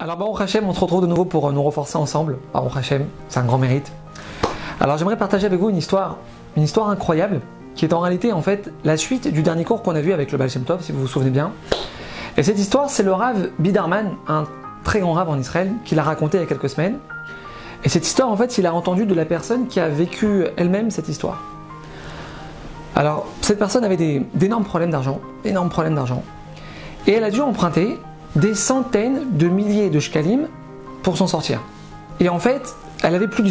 Alors Baruch Hashem, on se retrouve de nouveau pour nous renforcer ensemble. Baruch Hashem, c'est un grand mérite. Alors j'aimerais partager avec vous une histoire incroyable, qui est en réalité en fait la suite du dernier cours qu'on a vu avec le Baal Shem Tov, si vous vous souvenez bien. Et cette histoire, c'est le Rav Biderman, un très grand Rav en Israël, qui l'a raconté il y a quelques semaines. Et cette histoire, en fait, il a entendu de la personne qui a vécu elle-même cette histoire. Alors, cette personne avait d'énormes problèmes d'argent, et elle a dû emprunter des centaines de milliers de shkalim pour s'en sortir. Et en fait, elle avait plus de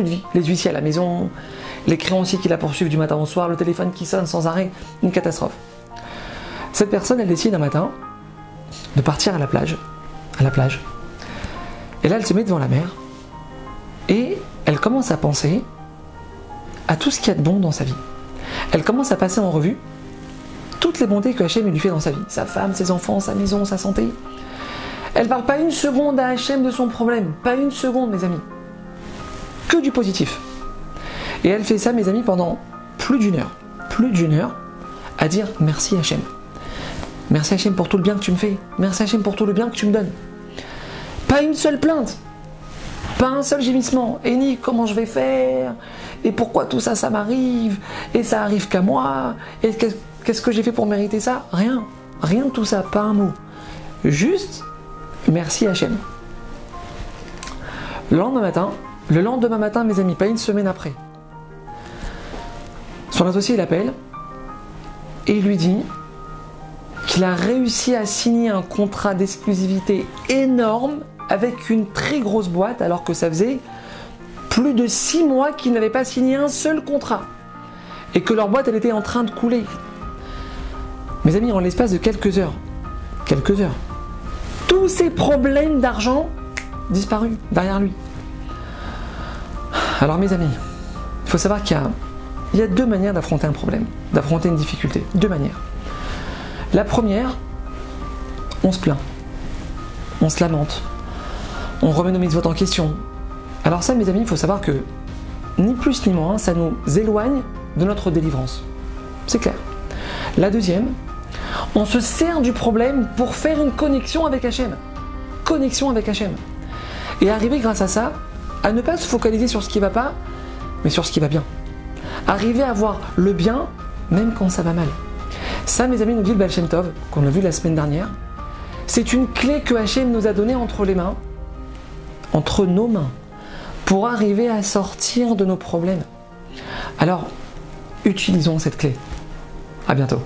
vie. Les huissiers à la maison, les créanciers qui la poursuivent du matin au soir, le téléphone qui sonne sans arrêt, une catastrophe. Cette personne, elle décide un matin de partir à la plage. Et là, elle se met devant la mer et elle commence à penser à tout ce qu'il y a de bon dans sa vie. Elle commence à passer en revue toutes les bontés que Hachem lui fait dans sa vie. Sa femme, ses enfants, sa maison, sa santé. Elle parle pas une seconde à Hachem de son problème. Pas une seconde, mes amis. Que du positif. Et elle fait ça, mes amis, pendant plus d'une heure, à dire merci Hachem. Merci Hachem pour tout le bien que tu me fais. Merci Hachem pour tout le bien que tu me donnes. Pas une seule plainte. Pas un seul gémissement. Et ni comment je vais faire. Et pourquoi tout ça, ça m'arrive. Et ça arrive qu'à moi. Et qu'est-ce que j'ai fait pour mériter ça? Rien. Rien de tout ça. Pas un mot. Juste merci Hachem. Le lendemain matin, mes amis, pas une semaine après, son associé l'appelle et il lui dit qu'il a réussi à signer un contrat d'exclusivité énorme avec une très grosse boîte, alors que ça faisait plus de 6 mois qu'il n'avait pas signé un seul contrat et que leur boîte, elle était en train de couler. Mes amis, en l'espace de quelques heures, tous ces problèmes d'argent disparus derrière lui. Alors mes amis, il faut savoir qu'il y a deux manières d'affronter un problème, d'affronter une difficulté. Deux manières. La première, on se plaint, on se lamente, on remet nos mitzvot en question. Alors ça, mes amis, il faut savoir que ni plus ni moins, ça nous éloigne de notre délivrance. C'est clair. La deuxième, on se sert du problème pour faire une connexion avec Hachem. Et arriver grâce à ça à ne pas se focaliser sur ce qui ne va pas, mais sur ce qui va bien. Arriver à voir le bien, même quand ça va mal. Ça, mes amis, nous dit le Baal Shem Tov, qu'on a vu la semaine dernière, c'est une clé que Hachem nous a donnée entre nos mains, pour arriver à sortir de nos problèmes. Alors, utilisons cette clé. À bientôt.